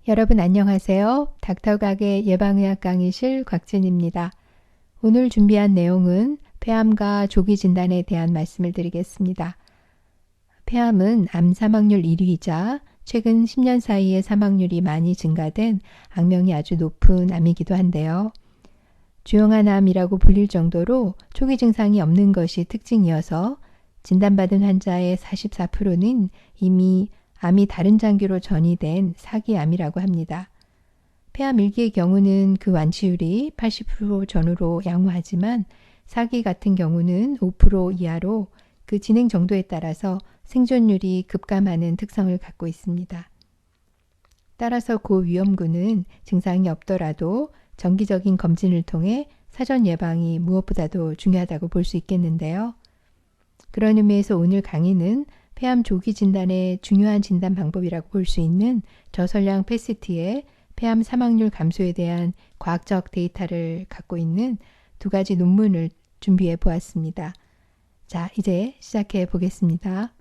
여러분 안녕하세요. 닥터각의 예방의학 강의실 곽진입니다. 오늘 준비한 내용은 폐암과 조기 진단에 대한 말씀을 드리겠습니다. 폐암은 암 사망률 1위이자 최근 10년 사이에 사망률이 많이 증가된 악명이 아주 높은 암이기도 한데요. 조용한 암이라고 불릴 정도로 초기 증상이 없는 것이 특징이어서 진단받은 환자의 44%는 이미 암이 다른 장기로 전이된 사기암이라고 합니다. 폐암 1기의 경우는 그 완치율이 80% 전후로 양호하지만 사기 같은 경우는 5% 이하로 그 진행 정도에 따라서 생존율이 급감하는 특성을 갖고 있습니다. 따라서 고위험군은 증상이 없더라도 정기적인 검진을 통해 사전 예방이 무엇보다도 중요하다고 볼 수 있겠는데요. 그런 의미에서 오늘 강의는 폐암 조기 진단의 중요한 진단 방법이라고 볼 수 있는 저설량 패시티의 폐암 사망률 감소에 대한 과학적 데이터를 갖고 있는 두 가지 논문을 준비해 보았습니다. 자, 이제 시작해 보겠습니다.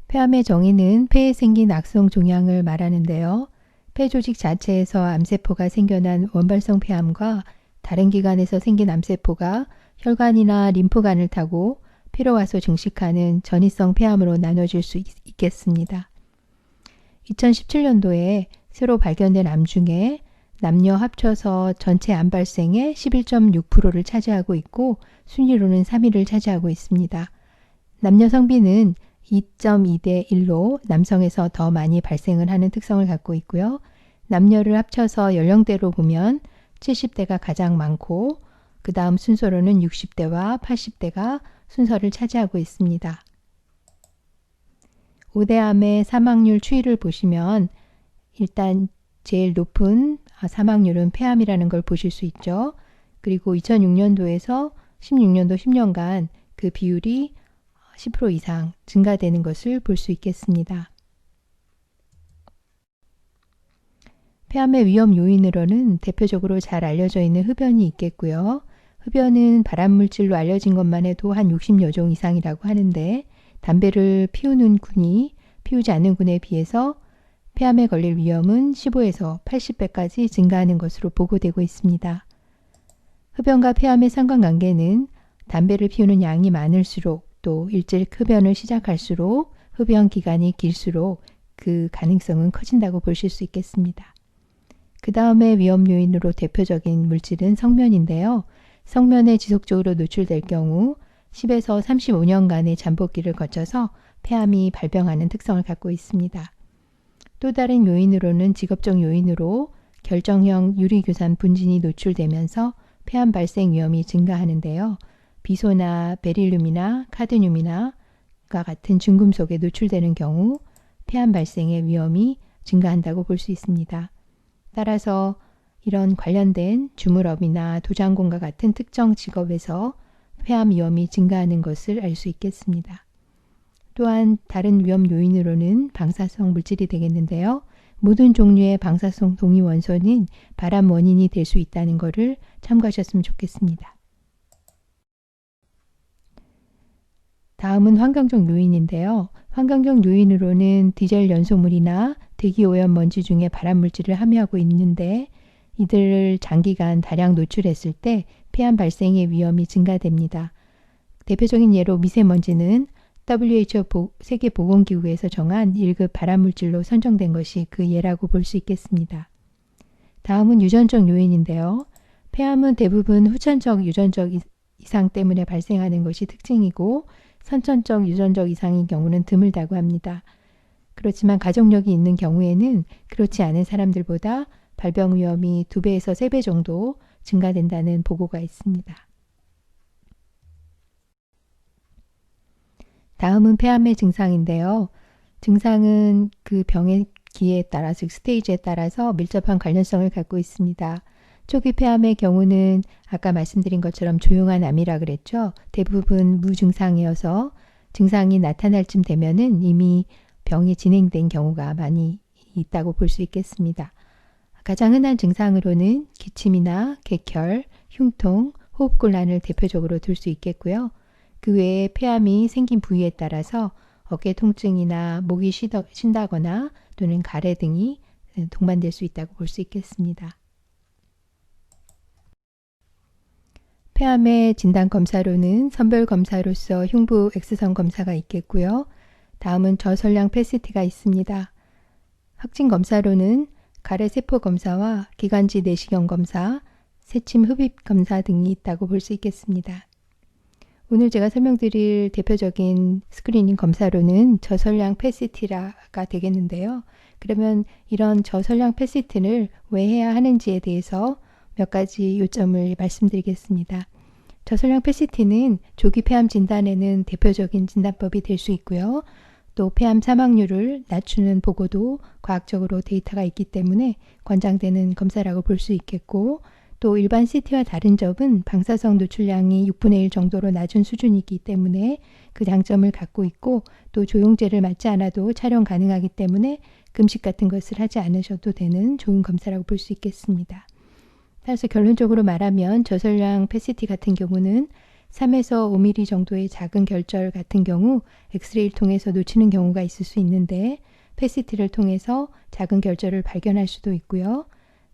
폐암의 정의는 폐에 생긴 악성 종양을 말하는데요. 폐 조직 자체에서 암세포가 생겨난 원발성 폐암과 다른 기관에서 생긴 암세포가 혈관이나 림프관을 타고 피로 와서 증식하는 전이성 폐암으로 나눠질 수 있겠습니다. 2017년도에 새로 발견된 암 중에 남녀 합쳐서 전체 암 발생의 11.6%를 차지하고 있고 순위로는 3위를 차지하고 있습니다. 남녀 성비는 2.2대 1로 남성에서 더 많이 발생을 하는 특성을 갖고 있고요. 남녀를 합쳐서 연령대로 보면 70대가 가장 많고 그 다음 순서로는 60대와 80대가 순서를 차지하고 있습니다. 5대암의 사망률 추이를 보시면 일단 제일 높은 사망률은 폐암이라는 걸 보실 수 있죠. 그리고 2006년도에서 16년도 10년간 그 비율이 10% 이상 증가되는 것을 볼 수 있겠습니다. 폐암의 위험 요인으로는 대표적으로 잘 알려져 있는 흡연이 있겠고요. 흡연은 발암물질로 알려진 것만 해도 한 60여 종 이상이라고 하는데 담배를 피우는 군이 피우지 않는 군에 비해서 폐암에 걸릴 위험은 15에서 80배까지 증가하는 것으로 보고되고 있습니다. 흡연과 폐암의 상관관계는 담배를 피우는 양이 많을수록 또 일찍 흡연을 시작할수록 흡연 기간이 길수록 그 가능성은 커진다고 보실 수 있겠습니다. 그 다음에 위험 요인으로 대표적인 물질은 성면인데요. 성면에 지속적으로 노출될 경우 10에서 35년간의 잠복기를 거쳐서 폐암이 발병하는 특성을 갖고 있습니다. 또 다른 요인으로는 직업적 요인으로 결정형 유리교산 분진이 노출되면서 폐암 발생 위험이 증가하는데요. 비소나 베릴륨이나 카드뮴이나 같은 중금속에 노출되는 경우 폐암 발생의 위험이 증가한다고 볼 수 있습니다. 따라서 이런 관련된 주물업이나 도장공과 같은 특정 직업에서 폐암 위험이 증가하는 것을 알 수 있겠습니다. 또한 다른 위험 요인으로는 방사성 물질이 되겠는데요. 모든 종류의 방사성 동위원소는 발암 원인이 될 수 있다는 것을 참고하셨으면 좋겠습니다. 다음은 환경적 요인인데요. 환경적 요인으로는 디젤 연소물이나 대기오염 먼지 중에 발암물질을 함유하고 있는데 이들을 장기간 다량 노출했을 때 폐암 발생의 위험이 증가됩니다. 대표적인 예로 미세먼지는 WHO 세계보건기구에서 정한 1급 발암물질로 선정된 것이 그 예라고 볼 수 있겠습니다. 다음은 유전적 요인인데요. 폐암은 대부분 후천적 유전적 이상 때문에 발생하는 것이 특징이고 선천적 유전적 이상인 경우는 드물다고 합니다. 그렇지만 가족력이 있는 경우에는 그렇지 않은 사람들보다 발병 위험이 2배에서 3배 정도 증가된다는 보고가 있습니다. 다음은 폐암의 증상인데요. 증상은 그 병의 기에 따라, 즉 스테이지에 따라서 밀접한 관련성을 갖고 있습니다. 초기 폐암의 경우는 아까 말씀드린 것처럼 조용한 암이라 그랬죠. 대부분 무증상이어서 증상이 나타날 쯤 되면은 이미 병이 진행된 경우가 많이 있다고 볼 수 있겠습니다. 가장 흔한 증상으로는 기침이나 객혈, 흉통, 호흡곤란을 대표적으로 들 수 있겠고요. 그 외에 폐암이 생긴 부위에 따라서 어깨 통증이나 목이 쉰다거나 또는 가래 등이 동반될 수 있다고 볼 수 있겠습니다. 폐암의 진단 검사로는 선별 검사로서 흉부 X선 검사가 있겠고요. 다음은 저설량 PET-CT가 있습니다. 확진 검사로는 가래 세포 검사와 기관지 내시경 검사, 새침 흡입 검사 등이 있다고 볼 수 있겠습니다. 오늘 제가 설명드릴 대표적인 스크리닝 검사로는 저설량 PET-CT가 되겠는데요. 그러면 이런 저설량 PET-CT를 왜 해야 하는지에 대해서 몇 가지 요점을 말씀드리겠습니다. 저설량 PET-CT는 조기 폐암 진단에는 대표적인 진단법이 될 수 있고요. 또 폐암 사망률을 낮추는 보고도 과학적으로 데이터가 있기 때문에 권장되는 검사라고 볼 수 있겠고, 또 일반 CT와 다른 점은 방사성 노출량이 6분의 1 정도로 낮은 수준이기 때문에 그 장점을 갖고 있고, 또 조영제를 맞지 않아도 촬영 가능하기 때문에 금식 같은 것을 하지 않으셔도 되는 좋은 검사라고 볼 수 있겠습니다. 따라서 결론적으로 말하면 저설량 PET-CT 같은 경우는 3에서 5mm 정도의 작은 결절 같은 경우 엑스레이를 통해서 놓치는 경우가 있을 수 있는데, PET-CT를 통해서 작은 결절을 발견할 수도 있고요.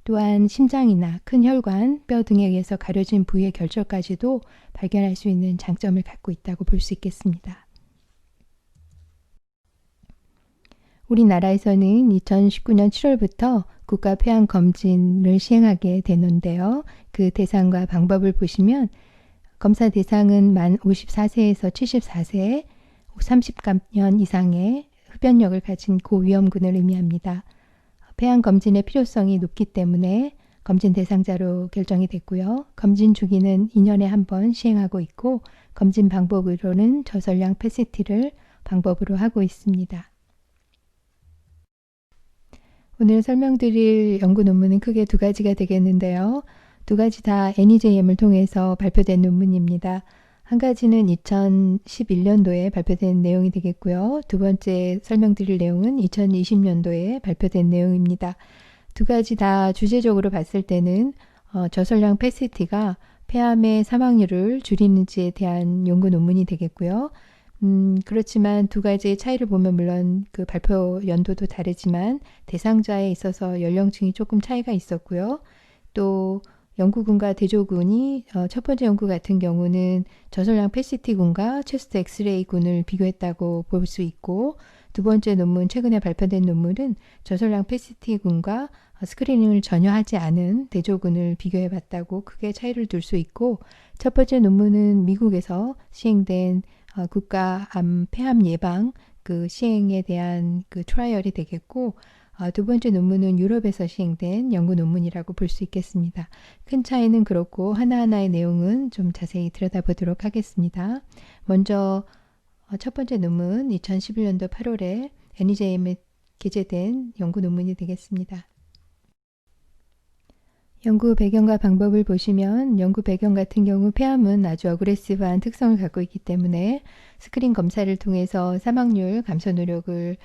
또한 심장이나 큰 혈관, 뼈 등에 의해서 가려진 부위의 결절까지도 발견할 수 있는 장점을 갖고 있다고 볼 수 있겠습니다. 우리나라에서는 2019년 7월부터 국가 폐암 검진을 시행하게 되는데요. 그 대상과 방법을 보시면 검사 대상은 만 54세에서 74세, 30년 이상의 흡연력을 가진 고위험군을 의미합니다. 폐암 검진의 필요성이 높기 때문에 검진 대상자로 결정이 됐고요. 검진 주기는 2년에 한 번 시행하고 있고, 검진 방법으로는 저설량 PET-CT를 방법으로 하고 있습니다. 오늘 설명드릴 연구 논문은 크게 두 가지가 되겠는데요. 두 가지 다 NEJM을 통해서 발표된 논문입니다. 한 가지는 2011년도에 발표된 내용이 되겠고요. 두 번째 설명드릴 내용은 2020년도에 발표된 내용입니다. 두 가지 다 주제적으로 봤을 때는 저설량 PET-CT가 폐암의 사망률을 줄이는지에 대한 연구 논문이 되겠고요. 그렇지만 두 가지의 차이를 보면 물론 그 발표 연도도 다르지만 대상자에 있어서 연령층이 조금 차이가 있었고요. 또 연구군과 대조군이 첫 번째 연구 같은 경우는 저설량 PET-CT군과 체스트 엑스레이군을 비교했다고 볼 수 있고, 두 번째 논문, 최근에 발표된 논문은 저설량 PET-CT군과 스크리닝을 전혀 하지 않은 대조군을 비교해 봤다고 크게 차이를 둘 수 있고, 첫 번째 논문은 미국에서 시행된 국가 폐암 예방 그 시행에 대한 그 트라이얼이 되겠고, 두 번째 논문은 유럽에서 시행된 연구 논문이라고 볼 수 있겠습니다. 큰 차이는 그렇고 하나하나의 내용은 좀 자세히 들여다보도록 하겠습니다. 먼저 첫 번째 논문 2011년도 8월에 NEJM에 게재된 연구 논문이 되겠습니다. 연구 배경과 방법을 보시면 연구 배경 같은 경우 폐암은 아주 어그레시브한 특성을 갖고 있기 때문에 스크린 검사를 통해서 사망률 감소 노력을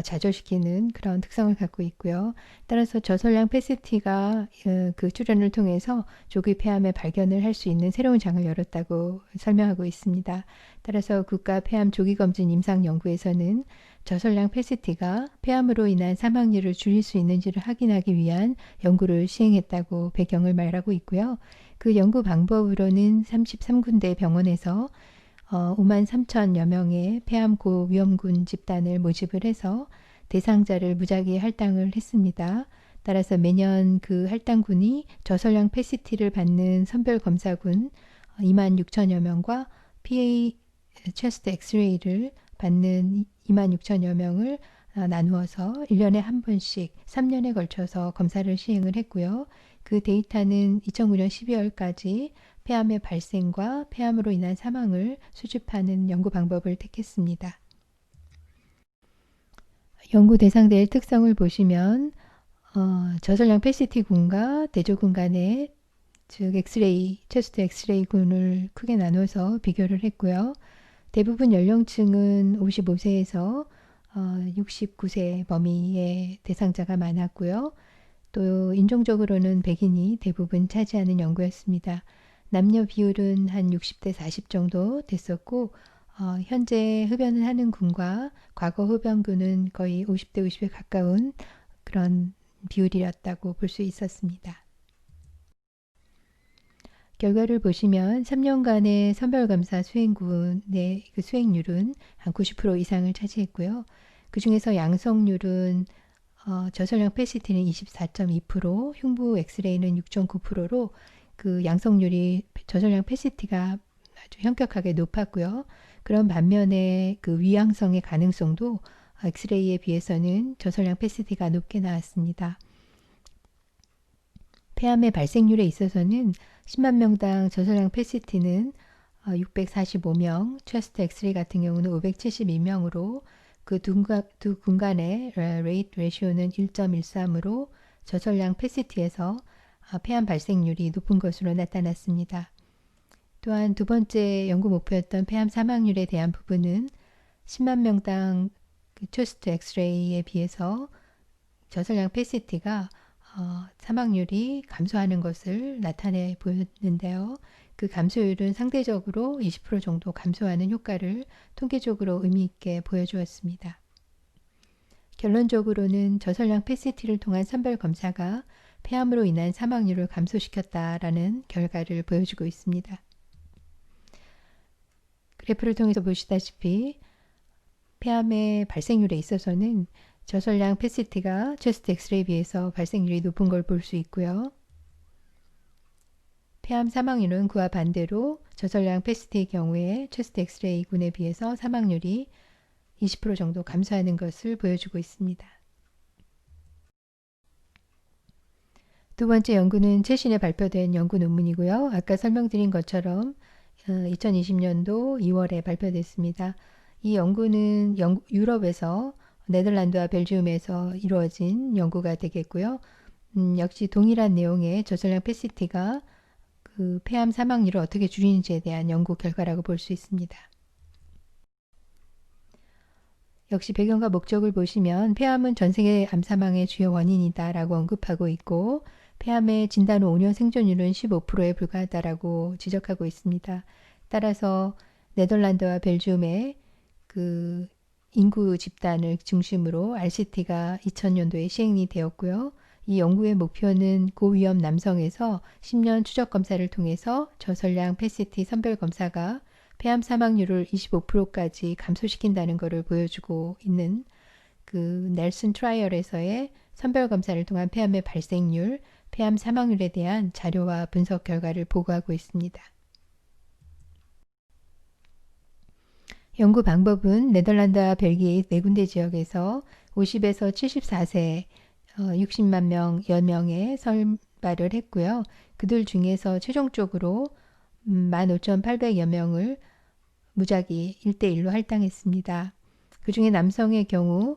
좌절시키는 그런 특성을 갖고 있고요. 따라서 저설량 PET-CT가 그 출현을 통해서 조기 폐암의 발견을 할 수 있는 새로운 장을 열었다고 설명하고 있습니다. 따라서 국가 폐암 조기검진 임상 연구에서는 저설량 PET-CT가 폐암으로 인한 사망률을 줄일 수 있는지를 확인하기 위한 연구를 시행했다고 배경을 말하고 있고요. 그 연구 방법으로는 33군데 병원에서 5만 3천여 명의 폐암 고위험군 집단을 모집을 해서 대상자를 무작위 할당을 했습니다. 따라서 매년 그 할당군이 저설량 PET-CT를 받는 선별검사군 2만 6천여 명과 PA 체스트 엑스레이를 받는 2만 6천여 명을 나누어서 1년에 한 번씩 3년에 걸쳐서 검사를 시행을 했고요. 그 데이터는 2009년 12월까지 폐암의 발생과 폐암으로 인한 사망을 수집하는 연구 방법을 택했습니다. 연구 대상자의 특성을 보시면 저설량 PET-CT군과 대조군 간의 즉 엑스레이, 체스트 엑스레이군을 크게 나눠서 비교를 했고요. 대부분 연령층은 55세에서 69세 범위의 대상자가 많았고요. 또 인종적으로는 백인이 대부분 차지하는 연구였습니다. 남녀 비율은 한 60대 40 정도 됐었고 현재 흡연을 하는 군과 과거 흡연군은 거의 50대 50에 가까운 그런 비율이었다고 볼 수 있었습니다. 결과를 보시면 3년간의 선별검사 수행군의 그 수행률은 한 90% 이상을 차지했고요. 그 중에서 양성률은 저설량 패시티는 24.2%, 흉부 엑스레이는 6.9%로 그 양성률이 저설량 패시티가 아주 현격하게 높았고요. 그런 반면에 그 위양성의 가능성도 엑스레이에 비해서는 저설량 패시티가 높게 나왔습니다. 폐암의 발생률에 있어서는 10만 명당 저설량 패시티는 645명, 체스트 엑스레이 같은 경우는 572명으로 그 두 군간의 레이트 레시오는 1.13으로 저설량 패시티에서 폐암 발생률이 높은 것으로 나타났습니다. 또한 두 번째 연구 목표였던 폐암 사망률에 대한 부분은 10만 명당 그 체스트 엑스레이에 비해서 저설량 패시티가 사망률이 감소하는 것을 나타내 보였는데요. 그 감소율은 상대적으로 20% 정도 감소하는 효과를 통계적으로 의미 있게 보여주었습니다. 결론적으로는 저설량 패시티를 통한 선별 검사가 폐암으로 인한 사망률을 감소시켰다라는 결과를 보여주고 있습니다. 그래프를 통해서 보시다시피 폐암의 발생률에 있어서는 저설량 패시티가 체스트 엑스레이에 비해서 발생률이 높은 걸 볼 수 있고요. 폐암 사망률은 그와 반대로 저설량 패시티의 경우에 체스트 엑스레이군에 비해서 사망률이 20% 정도 감소하는 것을 보여주고 있습니다. 두 번째 연구는 최신에 발표된 연구 논문이고요. 아까 설명드린 것처럼 2020년도 2월에 발표됐습니다. 이 연구는 유럽에서 네덜란드와 벨기움에서 이루어진 연구가 되겠고요. 역시 동일한 내용의 저설량 패시티가 그 폐암 사망률을 어떻게 줄이는지에 대한 연구 결과라고 볼 수 있습니다. 역시 배경과 목적을 보시면 폐암은 전 세계 암 사망의 주요 원인이다라고 언급하고 있고 폐암의 진단 후 5년 생존율은 15%에 불과하다라고 지적하고 있습니다. 따라서 네덜란드와 벨기움의 그 인구 집단을 중심으로 RCT가 2000년도에 시행이 되었고요. 이 연구의 목표는 고위험 남성에서 10년 추적 검사를 통해서 저설량 패시티 선별 검사가 폐암 사망률을 25%까지 감소시킨다는 것을 보여주고 있는 그 넬슨 트라이얼에서의 선별 검사를 통한 폐암의 발생률, 폐암 사망률에 대한 자료와 분석 결과를 보고하고 있습니다. 연구 방법은 네덜란드와 벨기에 네 군데 지역에서 50에서 74세 60만 명, 10명의 선발을 했고요. 그들 중에서 최종적으로 15,800여 명을 무작위 1대1로 할당했습니다. 그 중에 남성의 경우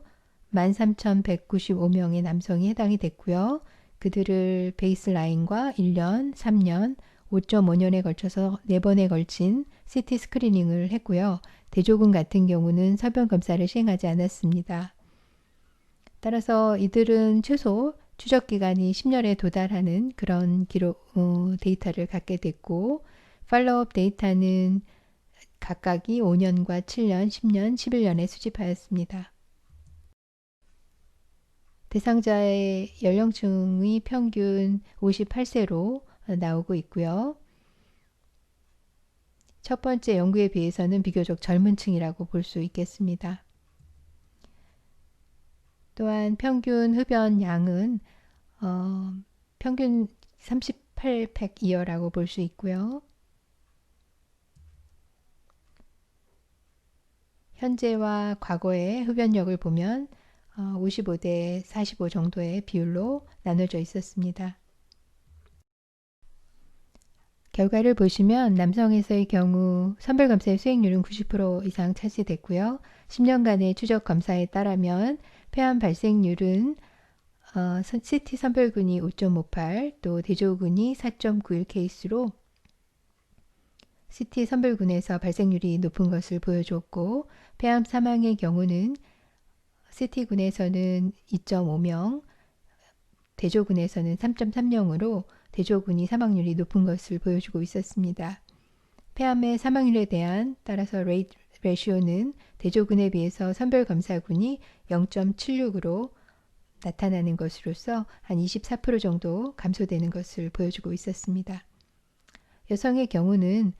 13,195명의 남성이 해당이 됐고요. 그들을 베이스라인과 1년, 3년, 5.5년에 걸쳐서 4번에 걸친 CT 스크리닝을 했고요. 대조군 같은 경우는 설병 검사를 시행하지 않았습니다. 따라서 이들은 최소 추적 기간이 10년에 도달하는 그런 데이터를 갖게 됐고 팔로우업 데이터는 각각이 5년과 7년, 10년, 11년에 수집하였습니다. 대상자의 연령층이 평균 58세로 나오고 있고요. 첫 번째 연구에 비해서는 비교적 젊은 층이라고 볼 수 있겠습니다. 또한 평균 흡연 양은 평균 38팩이어라고 볼 수 있고요. 현재와 과거의 흡연력을 보면 55대 45 정도의 비율로 나눠져 있었습니다. 결과를 보시면 남성에서의 경우 선별검사의 수행률은 90% 이상 차지됐고요. 10년간의 추적 검사에 따르면 폐암 발생률은 CT 선별군이 5.58, 또 대조군이 4.91 케이스로 CT 선별군에서 발생률이 높은 것을 보여줬고 폐암 사망의 경우는 CT군에서는 2.5명, 대조군에서는 3.3명으로 대조군이 사망률이 높은 것을 보여주고 있었습니다. 폐암의 사망률에 대한 따라서 레시오는 대조군에 비해서 선별검사군이 0.76으로 나타나는 것으로서 한 24% 정도 감소되는 것을 보여주고 있었습니다. 여성의 경우는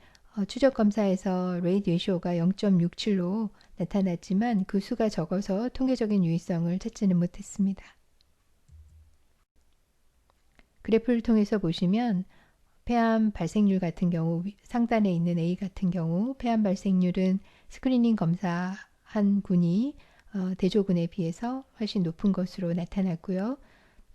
추적검사에서 레이트 레시오가 0.67로 나타났지만 그 수가 적어서 통계적인 유의성을 찾지는 못했습니다. 그래프를 통해서 보시면 폐암 발생률 같은 경우 상단에 있는 A 같은 경우 폐암 발생률은 스크리닝 검사한 군이 대조군에 비해서 훨씬 높은 것으로 나타났고요.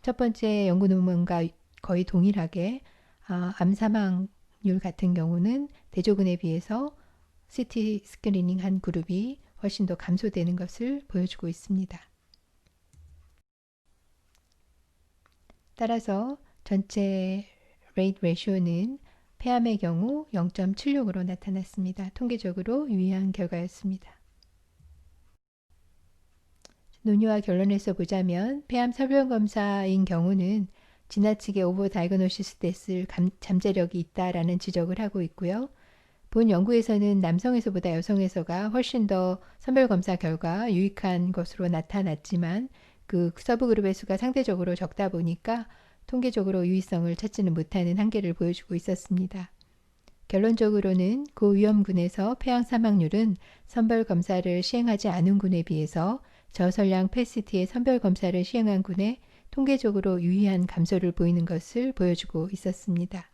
첫 번째 연구 논문과 거의 동일하게 암 사망률 같은 경우는 대조군에 비해서 CT 스크리닝 한 그룹이 훨씬 더 감소되는 것을 보여주고 있습니다. 따라서 전체 레이트 레시오는 폐암의 경우 0.76으로 나타났습니다. 통계적으로 유의한 결과였습니다. 논의와 결론에서 보자면 폐암 선별검사인 경우는 지나치게 오버 다이그노시스 됐을 잠재력이 있다라는 지적을 하고 있고요. 본 연구에서는 남성에서보다 여성에서가 훨씬 더 선별검사 결과 유익한 것으로 나타났지만 그 서브그룹의 수가 상대적으로 적다 보니까 통계적으로 유의성을 찾지는 못하는 한계를 보여주고 있었습니다. 결론적으로는 고위험군에서 폐암 사망률은 선별검사를 시행하지 않은 군에 비해서 저선량 펫시티의 선별검사를 시행한 군에 통계적으로 유의한 감소를 보이는 것을 보여주고 있었습니다.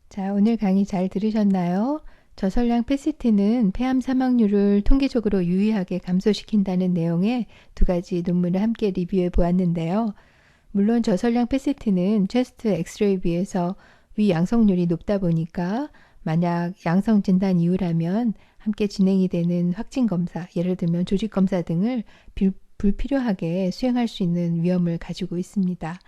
자, 오늘 강의 잘 들으셨나요? 저선량 펫시티는 폐암 사망률을 통계적으로 유의하게 감소시킨다는 내용의 두 가지 논문을 함께 리뷰해 보았는데요. 물론 저선량 펫시티는 체스트 엑스레이에 비해서 위 양성률이 높다 보니까 만약 양성 진단 이후라면 함께 진행이 되는 확진 검사, 예를 들면 조직 검사 등을 불필요하게 수행할 수 있는 위험을 가지고 있습니다.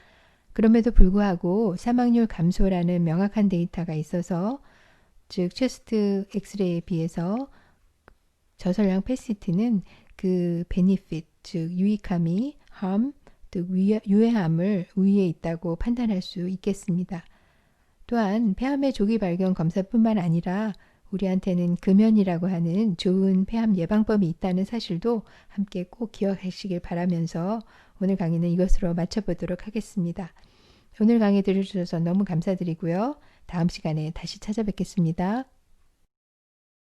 그럼에도 불구하고 사망률 감소라는 명확한 데이터가 있어서 즉 체스트 엑스레이에 비해서 저선량 펫시티는 그 베니핏, 즉 유익함이 harm, 즉 유해함을 우위에 있다고 판단할 수 있겠습니다. 또한 폐암의 조기 발견 검사뿐만 아니라 우리한테는 금연이라고 하는 좋은 폐암 예방법이 있다는 사실도 함께 꼭 기억하시길 바라면서 오늘 강의는 이것으로 마쳐보도록 하겠습니다. 오늘 강의 들어주셔서 너무 감사드리고요. 다음 시간에 다시 찾아뵙겠습니다.